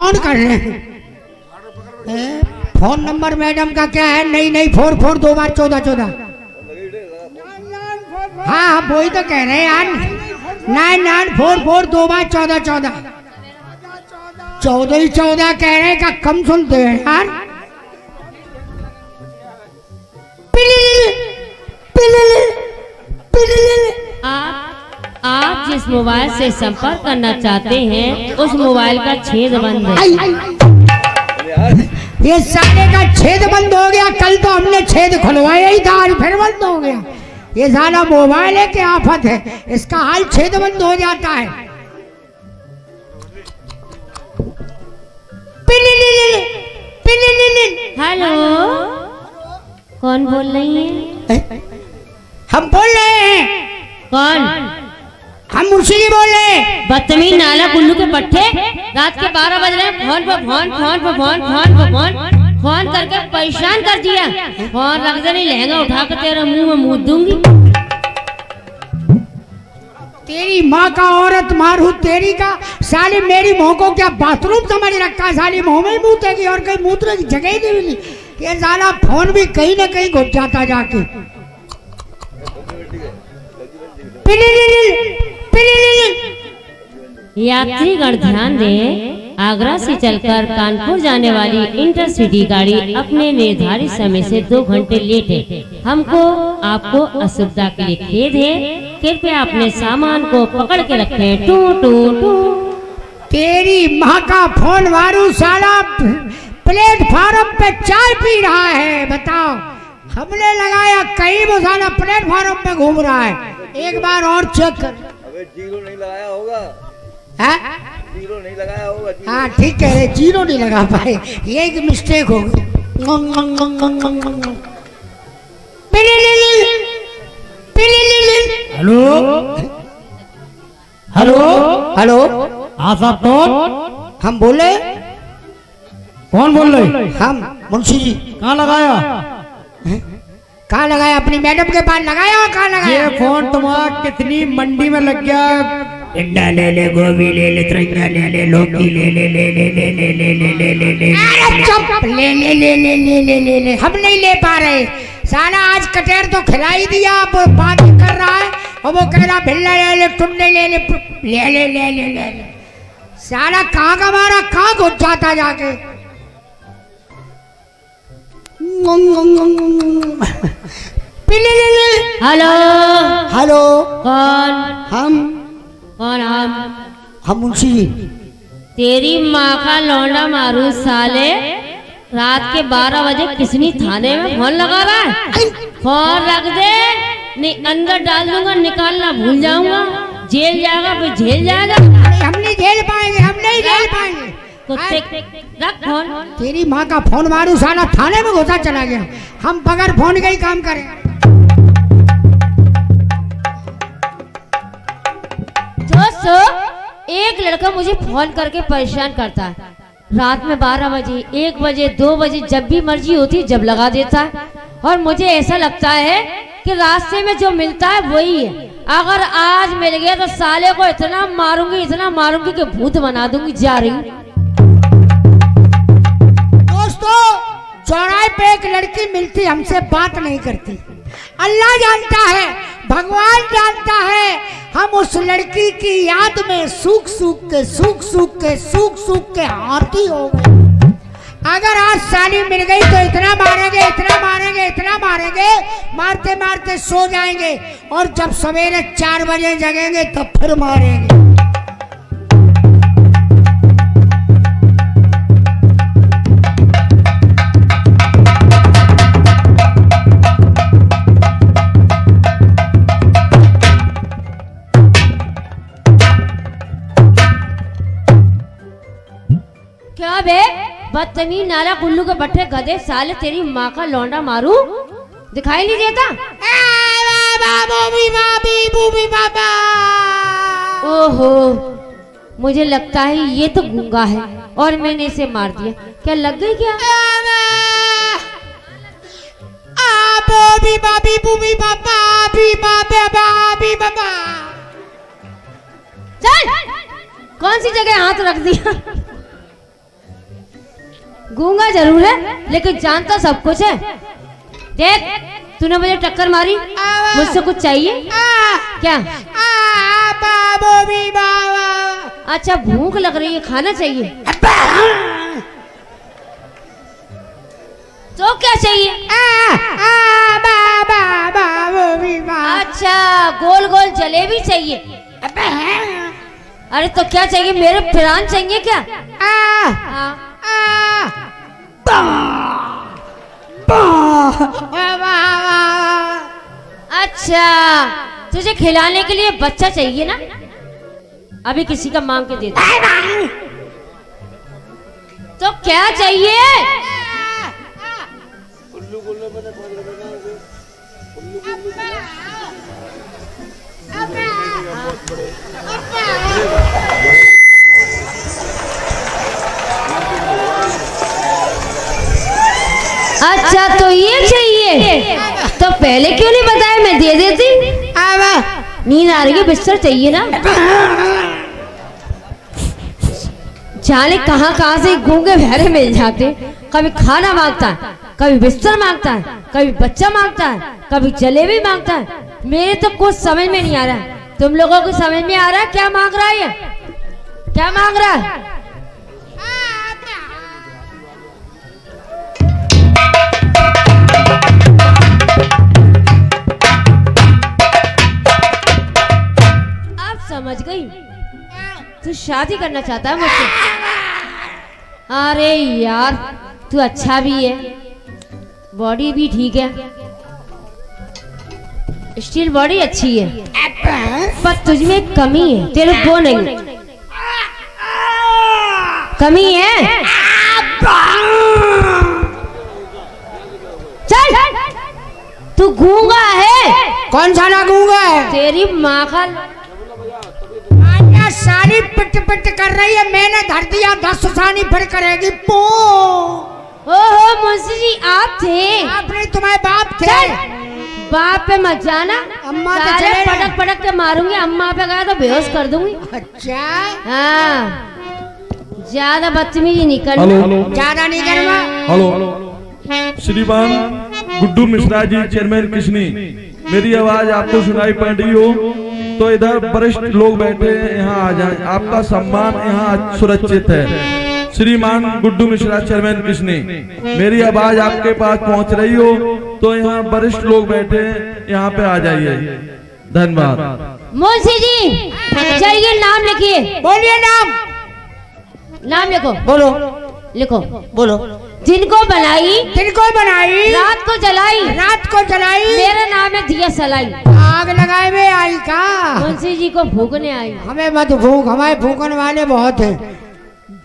कौन कर रहे हैं? फोन नंबर मैडम का क्या है? नहीं 44 2 बार 14 14। हाँ वही तो कह रहे हैं यार। 9944 2 बार 14 14। 14 ही 14 कह रहे हैं का कम सुनते हैं यार। आप जिस मोबाइल से संपर्क करना चाहते हैं उस मोबाइल का छेद बंद है। ये साले का छेद बंद हो गया। कल तो हमने छेद खुलवाया ही था, आज फिर बंद हो गया। ये साला मोबाइल है कि आफत है, इसका हाल छेद बंद हो जाता है। हेलो, कौन बोल रही है? हम बोल रहे हैं। कौन? हम मुंशी जी बोल रहे हैं। बदतमीज नाला कुल्लू के पट्टे, रात के 12 बज रहे हैं। फोन करके परेशान कर दिया। फोन रख दे, नहीं लहंगा उठा कर तेरा मुंह में मूद दूंगी। तेरी माँ का औरत मारू तेरी का। साली मेरी मुँह को क्या बाथरूम समझ रखा? साली मुँह में मूतेगी और कहीं मूत्र की जगह ही नहीं मिली। ये साला फोन भी कहीं ना कहीं घुस जाता जाके। यात्रीगण ध्यान दें, आगरा से चलकर कानपुर जाने वाली इंटरसिटी गाड़ी अपने निर्धारित समय से 2 घंटे लेट है। हमको आपको असुविधा के लिए खेद है। कृपया अपने सामान को पकड़ के रखें। टू टू टू। तेरी माँ का फोन मारू साला प्लेटफार्म पे चाय पी रहा है। बताओ, हमने लगाया कहीं वो साला प्लेटफार्म पे घूम रहा है। एक बार और चेक कर। अबे जीरो नहीं लगाया होगा। है? जीरो नहीं लगाया होगा। हाँ ठीक कह रहे, जीरो नहीं लगा पाए, ये एक मिस्टेक हो गई। हेलो हेलो हेलो, हाँ साहब कौन? हम बोले। कौन बोल रहे? हम मुंशी जी। कहाँ लगाया? कहाँ लगाया? अपनी मैडम के पास लगाया और कहाँ लगाया? ये फोन तुम्हारा कितनी मंडी में लग गया? अंडा ले ले, गोभी ले ले, तिरंगा ले ले, लौकी ले ले ले ले ले ले ले ले ले ले ले। अरे चुप! ले ले ले ले ले ले ले ले, हम नहीं ले पा रहे। साला आज कटेर तो खिला ही दिया, अब बात कर रहा है और वो कह रहा भिल्ला ले ले, टुन्ने ले ले ले ले ले ले ले। साला कहाँ का मारा, कहाँ घुस जाता जाके। हेलो हेलो, कौन? हम मुंशी जी। तेरी माँ का लौंडा मारू साले, रात के 12 बजे किसनी थाने में फोन लगा रहा है? फोन रख दे, नहीं अंदर डाल दूंगा, निकालना भूल जाऊंगा। जेल जाएगा, फिर जेल जाएगा। हम नहीं झेल पाएंगे, हम नहीं झेल पाएंगे। कुत्ते, रख फोन। तेरी माँ का फोन मारू साला थाने में घुसा चला गया। हम बगैर फोन का ही काम करें। दोस्तों, एक लड़का मुझे फोन करके परेशान करता है। रात में 12 बजे, 1 बजे, 2 बजे, जब भी मर्जी होती जब लगा देता है। और मुझे ऐसा लगता है कि रास्ते में जो मिलता है वही है। अगर आज मिल गया तो साले को इतना मारूंगी कि भूत बना दूंगी। जा रही हूँ। दोस्तों, चौराहे पे एक लड़की मिलती, हमसे बात नहीं करती। अल्लाह जानता है, भगवान जानता है, हम उस लड़की की याद में सूख सूख के हाथी हो गए। अगर आज साली मिल गई तो इतना मारेंगे, मारते मारते सो जाएंगे और जब सवेरे 4 बजे जगेंगे तो फिर मारेंगे। क्या बे, बदतमीज नाला कुल्लू के बट्टे गधे साले, तेरी माँ का लौंडा मारू दिखाई नहीं देता? ओहो, मुझे लगता है ये तो गूंगा है और मैंने इसे मार दिया। क्या लग गई क्या? चल, कौन सी जगह हाथ रख दिया? गूंगा जरूर है लेकिन जानता सब कुछ है। देख तूने मुझे टक्कर मारी, मुझसे कुछ चाहिए क्या? बाबू भी बाबा। अच्छा भूख लग रही है, खाना चाहिए तो क्या चाहिए? बाबू भी बाबा। अच्छा गोल गोल जलेबी चाहिए। अरे तो क्या चाहिए? मेरे प्राण चाहिए क्या? हाँ। अच्छा तुझे खिलाने के लिए बच्चा चाहिए ना? अभी किसी का मांग के दे दे। तो क्या चाहिए? अच्छा तो ये चाहिए, तो पहले क्यों नहीं बताया? मैं दे देती। नींद आ रही है, बिस्तर चाहिए ना? जाने कहाँ कहाँ से गूंगे बहरे मिल जाते। कभी खाना मांगता है, कभी बिस्तर मांगता है, कभी बच्चा मांगता है, कभी जलेबी मांगता है। मेरे तो कुछ समझ में नहीं आ रहा। तुम लोगों को समझ में आ रहा है क्या मांग रहा है? क्या मांग रहा है? समझ गई, तू शादी करना चाहता है मुझसे। अरे यार तू अच्छा भी है, बॉडी भी ठीक है, स्टील बॉडी अच्छी है, पर तुझ में एक कमी है। तेरे वो नहीं, कमी है। चल तू गूंगा है। कौन सा ना गूंगा है? तेरी माँ का सारी पिट पिट कर रही है, मैंने धर दिया 10 सानी फिर करेगी पो। ओहो मुंशी जी आप थे? आप नहीं, तुम्हारे बाप थे। बाप पे मत जाना, अम्मा पे सारे चले पटक पटक के मारूंगी। अम्मा पे गया तो बेहोश कर दूंगी। अच्छा हाँ ज्यादा बदतमीजी नहीं करना। ज्यादा नहीं करना। हेलो श्रीमान गुड्डू मिश्रा जी, चेयरमैन किशनी, मेरी आवाज आपको सुनाई पड़ रही हो तो इधर वरिष्ठ लोग बैठे हैं, यहाँ आ जाएं। आपका सम्मान यहाँ सुरक्षित है। श्रीमान गुड्डू मिश्रा, चेयरमैन किशनी, मेरी आवाज आपके पास पहुँच रही हो तो यहाँ वरिष्ठ लोग बैठे हैं, यहाँ पे आ जाइए। धन्यवाद। मुंशी जी चलिए नाम लिखिए। बोलिए नाम। नाम लिखो। बोलो लिखो। बोलो। जिनको बनाई, जिनको बनाई, रात को जलाई, रात को जलाई, मेरा नाम है दिया सलाई। आग लगाए में आई का? मुंशी जी को भूखने आई। हमें मत भूख, हमारे भूखन वाले बहुत हैं।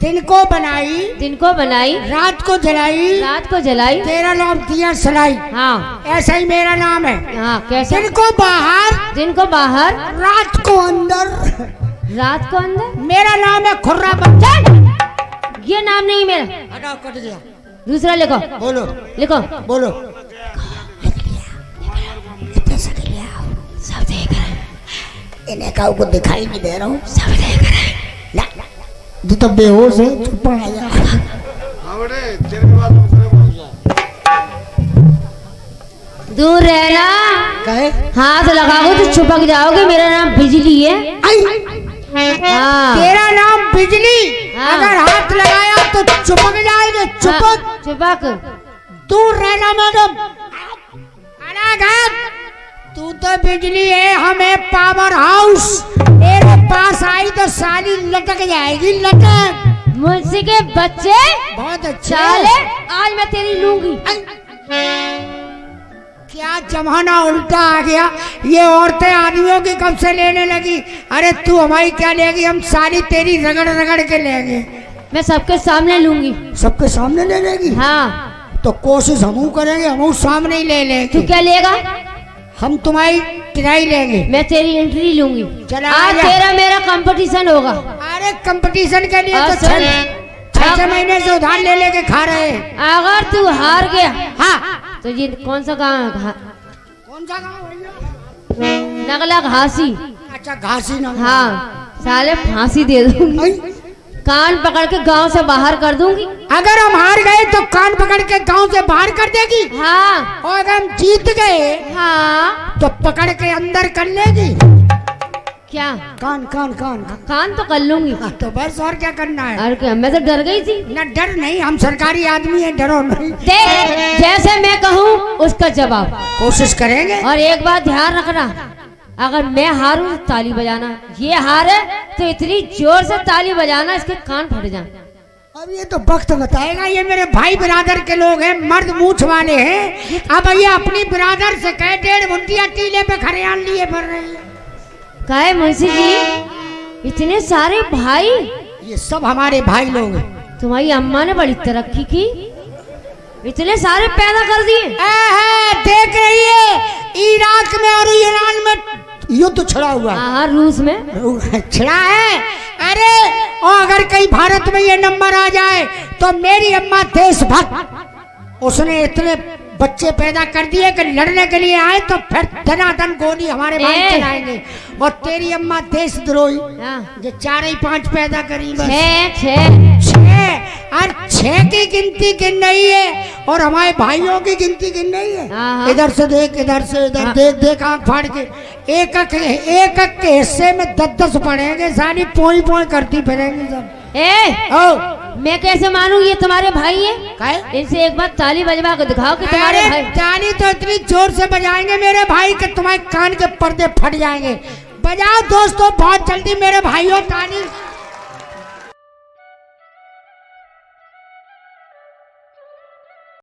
दिन को बनाई, दिन को बनाई, रात को जलाई, रात को जलाई, तेरा नाम दिया सलाई। हाँ ऐसा ही मेरा नाम है। हाँ कैसे? दिन को बाहर, दिन को बाहर, रात को अंदर, रात को अंदर, मेरा नाम है खुर्रा बच्चा। ये नाम नहीं मेरा। हटाओ, कट गया। दूसरा लिखो। बोलो लिखो। बोलो। सब देख रहे हैं, इन्हें का को दिखाई नहीं दे रहा हूँ। सब देख रहे हैं। तू तो बेहोश है, चुप आ जा। दूर रहना, कहे हाथ लगाओगे तो छुपक जाओगे। मेरा नाम बिजली है। हाँ तेरा नाम बिजली। हाँ। अगर हाथ लगाया तो चुपक जाएंगे। चुपक हाँ, चुपक। दूर रहना मैडम। अनाघात, तू तो बिजली है, हमें पावर हाउस। मेरे पास आई तो साली लटक जाएगी, लटक। मुंशी के बच्चे बहुत अच्छा चाले, आज मैं तेरी लूंगी। क्या जमाना उल्टा आ गया। ये औरतें आदमियों की कब से लेने लगी। अरे तू हमारी क्या लेगी, हम सारी तेरी रगड़ रगड़ के लेंगे। मैं सबके सामने लूंगी। सबके सामने ले लेगी? हाँ तो कोशिश हम करेंगे, हम सामने ही ले लेंगे। तू क्या लेगा? हम तुम्हारी किराई लेंगे। मैं तेरी एंट्री लूंगी। चला आज आजा। तेरा मेरा कंपटीशन होगा। अरे कंपटीशन के लिए तो सुन। 6 महीने से उधार ले लेके खा रहे हैं। अगर तू हार गया हाँ। तो ये कौन सा गाँव है? कौन सा गाँव है? नगला घासी। अच्छा घासी ना। हाँ साले फांसी दे दूंगी। कान पकड़ के गांव से बाहर कर दूंगी। अगर हम हार गए तो कान पकड़ के गांव से बाहर कर देगी। हाँ। और अगर हम जीत गए हाँ तो पकड़ के अंदर कर लेगी। क्या? कान कान कान कान तो कर लूंगी। तो बस और क्या करना है। अरे क्या, मैं तो डर गई थी। न डर नहीं, हम सरकारी आदमी हैं, डरो नहीं। देख, जैसे मैं कहूँ उसका जवाब। कोशिश करेंगे। और एक बात ध्यान रखना, अगर मैं हारूं तो ताली बजाना, ये हारे तो इतनी जोर से ताली बजाना इसके कान फट जाए। अब ये तो वक्त बताएगा। ये मेरे भाई बिरादर के लोग हैं, मर्द मूछ वाले हैं। अब ये अपनी बिरादर से कहे 1.5 घंटिया टीले पे खरियान लिए भर रही है। कहे मुंशी जी, इतने सारे भाई? ये सब हमारे भाई लोग हैं। तुम्हारी अम्मा ने बड़ी तरक्की की, इतने सारे पैदा कर दिए। देख रही है इराक में और ईरान में युद्ध छिड़ा हुआ। हाँ, रूस में छिड़ा है। अरे और अगर कहीं भारत में ये नंबर आ जाए तो मेरी अम्मा देशभक्त, उसने इतने बच्चे पैदा कर दिए कि लड़ने के लिए आए तो फिर धनाधन गोली हमारे भाई चलाएंगे। और तेरी अम्मा देशद्रोही, जो 4 ही 5 पैदा करी बस। 6 और 6 की गिनती गिन नहीं है और हमारे भाइयों की गिनती गिन नहीं है। इधर से देख, इधर से इधर देख, देख आंख फाड़ के। एक एक के हिस्से में 10-10 पड़ेंगे, सारी पोई पोई करती फिरेंगी सब। मैं कैसे मानूं ये तुम्हारे भाई है? इनसे एक बार ताली बजवा के दिखाओ कि तुम्हारे भाई। ताली तो इतनी जोर से बजाएंगे मेरे भाई कि तुम्हारे कान के पर्दे फट जाएंगे। बजाओ दोस्तों, बहुत जल्दी मेरे भाइयों ताली।